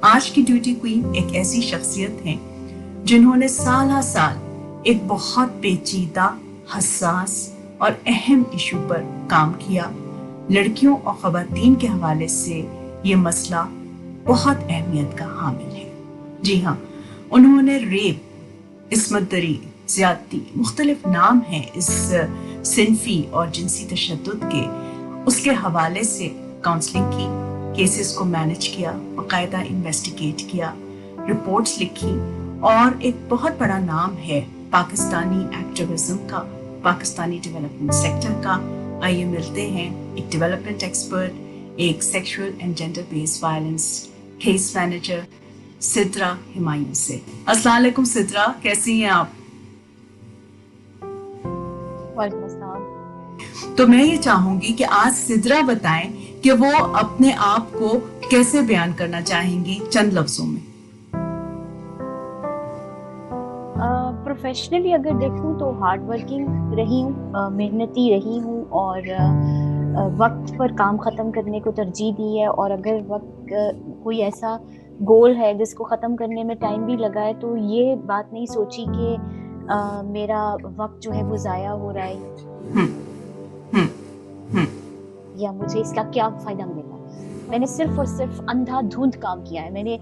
آج کی duty queen ایک ایسی شخصیت ہیں جنہوں نے سالہ سال ایک بہت پیچیدہ، حساس اور اہم ایشو پر کام کیا. لڑکیوں اور خواتین کے حوالے سے یہ مسئلہ بہت اہمیت کا حامل ہے. جی ہاں، انہوں نے ریپ، عصمت دری، زیادتی، مختلف نام ہیں اس صنفی اور جنسی تشدد کے، اس کے حوالے سے کاؤنسلنگ کی، کیسز کو مینج کیا، باقاعدہ انویسٹیگیٹ کیا، رپورٹس لکھی، اور ایک بہت بڑا نام ہے پاکستانی ایکٹیویزم کا، پاکستانی ڈیولپمنٹ سیکٹر کا. آئیے ملتے ہیں ایک ڈیولپمنٹ ایکسپرٹ، ایک sexual and gender base violence case manager Sidra Humayun سے. السلام علیکم سدرا، کیسی ہیں آپ؟ وعلیکم السلام. تو میں یہ چاہوں گی کہ آج سدرا بتائیں کہ وہ اپنے آپ کو کیسے بیان کرنا چاہیں گی چند لفظوں میں. پروفیشنلی اگر دیکھوں تو ہارڈ ورکنگ رہی ہوں، محنتی رہی ہوں، اور وقت پر کام ختم کرنے کو ترجیح دی ہے. اور اگر وقت کوئی ایسا گول ہے جس کو ختم کرنے میں ٹائم بھی لگا ہے تو یہ بات نہیں سوچی کہ میرا وقت جو ہے وہ ضائع ہو رہا ہے یا مجھے اس کا کیا فائدہ ملے گا. میں نے صرف اور صرف اندھا دھند کام کیا ہے. میں نے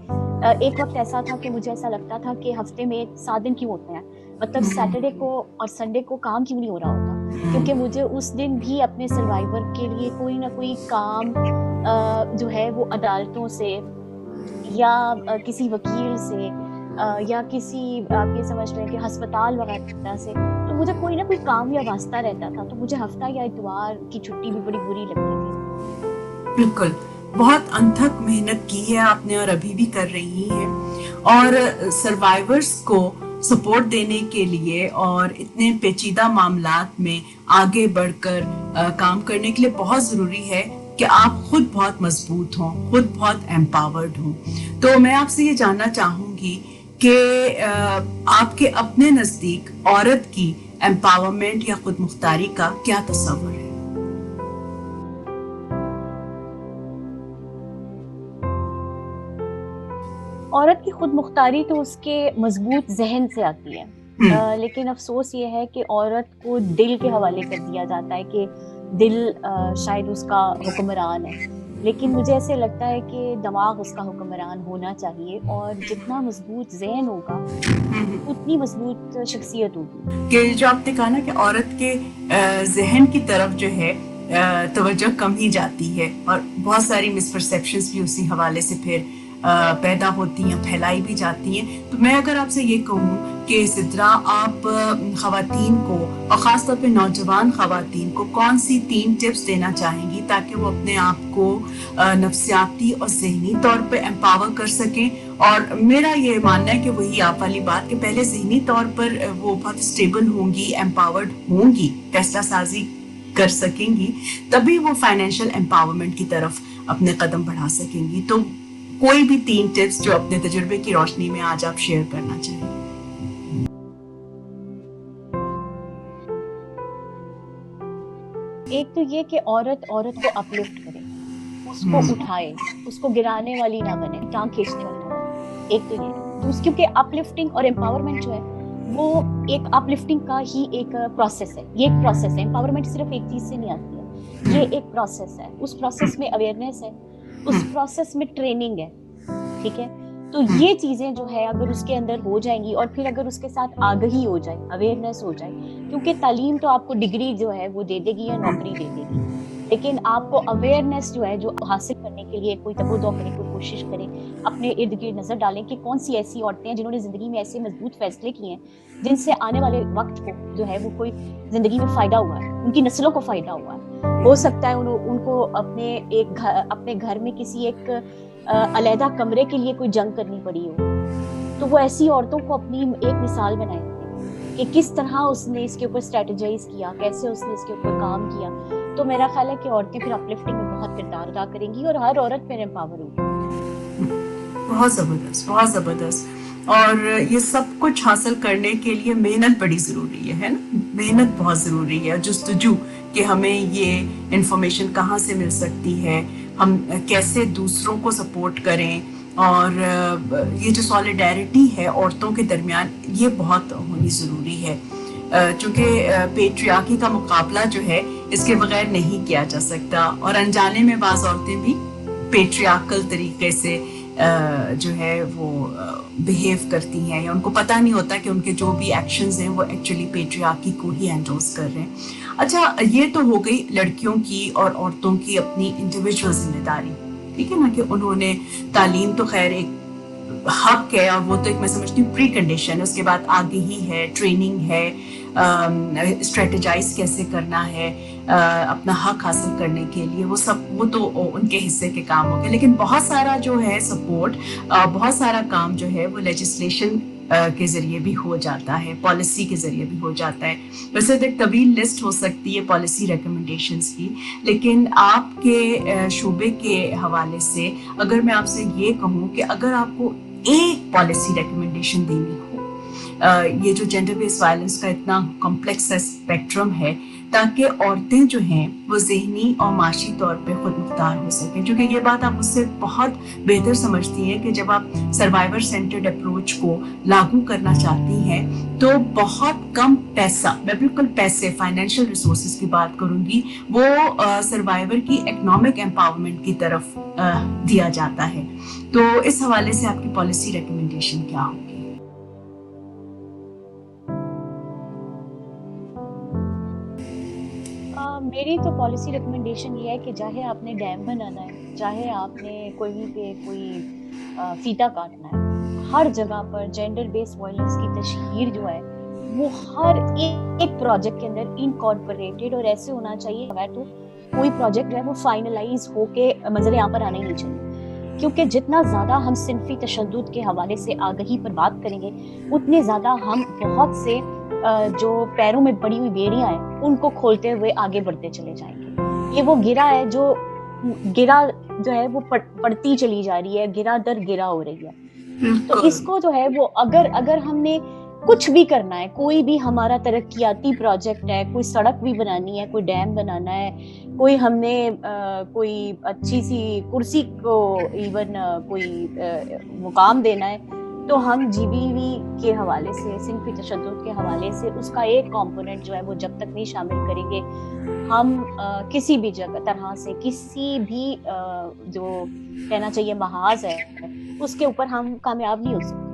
ایک وقت ایسا تھا کہ مجھے ایسا لگتا تھا کہ ہفتے میں 7 دن کیوں ہوتے ہیں، مطلب سیٹرڈے کو اور سنڈے کو کام کیوں نہیں ہو رہا ہوتا، کیونکہ مجھے اس دن بھی اپنے سروائیور کے لیے کوئی نہ کوئی کام جو ہے وہ عدالتوں سے یا کسی وکیل سے یا کسی آپ یہ سمجھ لیں کہ ہسپتال وغیرہ سے، تو مجھے کوئی نہ کوئی کام یا واسطہ رہتا تھا. تو مجھے ہفتہ یا اتوار کی چھٹی بھی بڑی بری لگتی تھی. بالکل، بہت انتھک محنت کی ہے آپ نے اور ابھی بھی کر رہی ہیں، اور سروائیورز کو سپورٹ دینے کے لیے اور اتنے پیچیدہ معاملات میں آگے بڑھ کر کام کرنے کے لیے بہت ضروری ہے کہ آپ خود بہت مضبوط ہوں، خود بہت ایمپاورڈ ہوں. تو میں آپ سے یہ جاننا چاہوں گی کہ آپ کے اپنے نزدیک عورت کی ایمپاورمنٹ یا خود مختاری کا کیا تصور ہے؟ عورت کی خود مختاری تو اس کے مضبوط ذہن سے آتی ہے، لیکن افسوس یہ ہے کہ عورت کو دل کے حوالے کر دیا جاتا ہے کہ دل شاید اس کا حکمران ہے. لیکن مجھے ایسے لگتا ہے کہ دماغ اس کا حکمران ہونا چاہیے، اور جتنا مضبوط ذہن ہوگا اتنی مضبوط شخصیت ہوگی. کہ جو آپ نے کہا نا کہ عورت کے ذہن کی طرف جو ہے توجہ کم ہی جاتی ہے، اور بہت ساری مسپرسیپشنز بھی اسی حوالے سے پھر پیدا ہوتی ہیں، پھیلائی بھی جاتی ہیں. تو میں اگر آپ سے یہ کہوں کہ سدرا، آپ خواتین کو اور خاص طور پہ نوجوان خواتین کو کون سی 3 ٹپس دینا چاہیں گی تاکہ وہ اپنے آپ کو نفسیاتی اور ذہنی طور پہ امپاور کر سکیں؟ اور میرا یہ ماننا ہے کہ وہی آپ والی بات کہ پہلے ذہنی طور پر وہ بہت اسٹیبل ہوں گی، امپاورڈ ہوں گی، فیصلہ سازی کر سکیں گی، تبھی وہ فائنینشیل امپاورمنٹ کی طرف اپنے قدم بڑھا سکیں گی. تو کوئی بھی 3 ٹپس جو اپنے تجربے کی روشنی میں آج آپ شیئر کرنا چاہیں. ایک تو یہ کہ عورت کو اپلفٹ کرے، اس کو اٹھائے، اس کو گرانے والی نہ بنے، ٹانگ کھینچنے والی نہ بنے. ایک تو یہ کیونکہ اپلفٹنگ اور امپاورمنٹ جو ہے وہ ایک اپلفٹنگ کا ہی ایک پروسیس ہے. یہ ایک پروسیس ہے، امپاورمنٹ صرف ایک چیز سے نہیں آتی ہے، یہ ایک پروسیس ہے. اس پروسیس میں اویئرنیس ہے، اس پروسیس میں ٹریننگ ہے، ٹھیک ہے. تو یہ چیزیں جو ہے اگر اس کے اندر ہو جائیں گی، اور پھر اگر اس کے ساتھ آگہی ہو جائے، اویئرنیس ہو جائے، کیونکہ تعلیم تو آپ کو ڈگری جو ہے وہ دے دے گی یا نوکری دے دے گی، لیکن آپ کو اویئرنیس جو ہے جو حاصل کرنے کے لیے کوئی تبدو کریں، کوئی کوشش کریں، اپنے ارد گرد نظر ڈالیں کہ کون سی ایسی عورتیں ہیں جنہوں نے زندگی میں ایسے مضبوط فیصلے کیے ہیں جن سے آنے والے وقت کو جو ہے وہ کوئی زندگی میں فائدہ ہوا ہے، ان کی نسلوں کو فائدہ ہوا ہے. ہو سکتا ہے ان کو اپنے گھر میں کسی ایک علیحدہ کمرے کے لیے کوئی جنگ کرنی پڑی ہو، تو وہ ایسی عورتوں کو اپنی ایک مثال بنائیں کہ کس طرح اس نے اس کے اوپر اسٹریٹجائز کیا، کیسے اس نے اس کے اوپر کام کیا. تو میرا خیال ہے کہ عورتیں پھر اپلفٹنگ میں بہت کردار ادا کریں گی، اور ہر عورت پھر امپاور ہوگی. بہت زبردست، بہت زبردست. اور یہ سب کچھ حاصل کرنے کے لیے محنت بڑی ضروری ہے نا، محنت بہت ضروری ہے، جستجو کہ ہمیں یہ انفارمیشن کہاں سے مل سکتی ہے، ہم کیسے دوسروں کو سپورٹ کریں، اور یہ جو سالیڈیرٹی ہے عورتوں کے درمیان یہ بہت ہونی ضروری ہے، چونکہ پیٹریارکی کا مقابلہ جو ہے اس کے بغیر نہیں کیا جا سکتا، اور انجانے میں بعض عورتیں بھی پیٹریارکل طریقے سے جو ہے وہ بیہیو کرتی ہیں، یا ان کو پتہ نہیں ہوتا کہ ان کے جو بھی ایکشنز ہیں وہ ایکچولی پیٹریارکی کو ہی انڈورس کر رہے ہیں۔ اچھا، یہ تو ہو گئی لڑکیوں کی اور عورتوں کی اپنی انڈیویجول ذمہ داری، ٹھیک ہے نا، کہ انہوں نے تعلیم تو خیر ایک حق ہے، اور وہ تو ایک میں سمجھتی ہوں پری کنڈیشن، اس کے بعد آگے ہی ہے ٹریننگ ہے، اسٹریٹجائز کیسے کرنا ہے اپنا حق حاصل کرنے کے لیے، وہ تو ان کے حصے کے کام ہو گئے، لیکن بہت سارا جو ہے سپورٹ، بہت سارا کام جو ہے وہ لیجسلیشن کے ذریعے بھی ہو جاتا ہے، پالیسی کے ذریعے بھی ہو جاتا ہے۔ ویسے تو ایک طویل لسٹ ہو سکتی ہے پالیسی ریکمنڈیشنز کی، لیکن آپ کے شعبے کے حوالے سے اگر میں آپ سے یہ کہوں کہ اگر آپ کو ایک پالیسی ریکمنڈیشن دینی ہو، یہ جو جینڈر بیس وائلنس کا اتنا کمپلیکس اسپیکٹرم ہے، تاکہ عورتیں جو ہیں وہ ذہنی اور معاشی طور پہ خود مختار ہو سکیں، کیونکہ یہ بات آپ مجھ سے بہت بہتر سمجھتی ہیں کہ جب آپ سروائیور سینٹرڈ اپروچ کو لاگو کرنا چاہتی ہیں تو بہت کم پیسہ، میں بالکل پیسے فائنینشیل ریسورسز کی بات کروں گی، وہ سروائیور کی اکنامک امپاورمنٹ کی طرف دیا جاتا ہے۔ تو اس حوالے سے آپ کی پالیسی ریکمنڈیشن کیا ہوگی؟ میری تو پالیسی ریکمنڈیشن یہ ہے کہ چاہے آپ نے ڈیم بنانا ہے، چاہے آپ نے کوئی پہ کوئی فیتا کاٹنا ہے، ہر جگہ پر جینڈر بیس وائلنس کی تشہیر جو ہے وہ ہر ایک پروجیکٹ کے اندر انکارپوریٹڈ اور ایسے ہونا چاہیے، بغیر تو کوئی پروجیکٹ جو ہے وہ فائنلائز ہو کے منظر یہاں پر آنے نہیں چاہیے، کیونکہ جتنا زیادہ ہم صنفی تشدد کے حوالے سے آگہی پر بات کریں گے، اتنے زیادہ ہم بہت سے جو پیروں میں پڑی ہوئی بیڑیاں ہیں ان کو کھولتے ہوئے آگے بڑھتے چلے جائیں گے۔ یہ وہ گرہ ہے جو ہے وہ پڑتی چلی جا رہی ہے، گرہ در گرہ ہو رہی ہے۔ تو اس کو جو ہے وہ اگر ہم نے کچھ بھی کرنا ہے، کوئی بھی ہمارا ترقیاتی پروجیکٹ ہے، کوئی سڑک بھی بنانی ہے، کوئی ڈیم بنانا ہے، کوئی ہم نے کوئی اچھی سی کرسی کو ایون کوئی مقام دینا ہے، تو ہم جی بی وی کے حوالے سے، صنفی تشدد کے حوالے سے اس کا ایک کمپوننٹ جو ہے وہ جب تک نہیں شامل کریں گے، ہم کسی بھی جگہ طرح سے کسی بھی جو کہنا چاہیے محاذ ہے اس کے اوپر ہم کامیاب نہیں ہو سکتے۔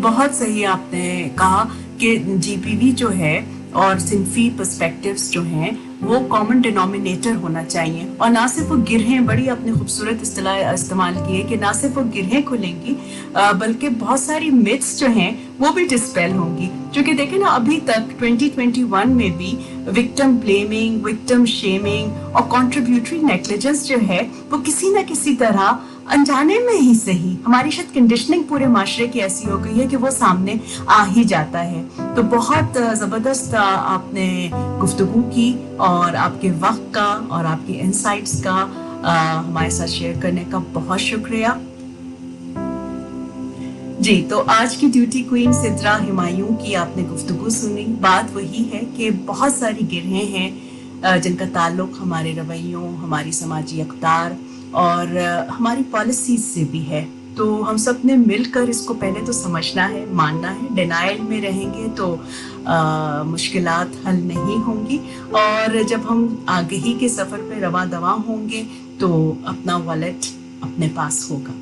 بہت صحیح آپ نے کہا کہ جی پی وی جو ہے اور صنفی پرسپیکٹیوز جو ہیں وہ کامن ڈینومینیٹر ہونا چاہیے، اور نہ صرف وہ گرہیں، بڑی اپنی خوبصورت اصطلاح استعمال کی ہے کہ نہ صرف وہ گرہیں کھلیں گی بلکہ بہت ساری متس جو ہیں وہ بھی ڈسپیل ہوں گی، کیونکہ دیکھیں نا ابھی تک 2021 میں بھی وکٹم بلیمنگ، وکٹم شیمنگ اور کنٹریبیوٹری نیگلیجنس جو ہے وہ کسی نہ کسی طرح انجانے میں ہی صحیح، ہماری شاید کنڈیشننگ پورے معاشرے کی ایسی ہو گئی ہے کہ وہ سامنے آ ہی جاتا ہے۔ تو بہت زبردست آپ نے گفتگو کی، اور آپ کے وقت کا اور آپ کی انسائٹس کا ہمارے ساتھ شیئر کرنے کا بہت شکریہ۔ جی، تو آج کی ڈیوٹی کوئین سدرا ہمایوں کی آپ نے گفتگو سنی۔ بات وہی ہے کہ بہت ساری گرہیں ہیں جن کا تعلق ہمارے رویوں، ہماری سماجی اقدار اور ہماری پالیسیز سے بھی ہے، تو ہم سب نے مل کر اس کو پہلے تو سمجھنا ہے، ماننا ہے۔ ڈینائل میں رہیں گے تو مشکلات حل نہیں ہوں گی، اور جب ہم آگہی کے سفر پہ رواں دواں ہوں گے تو اپنا والیٹ اپنے پاس ہوگا۔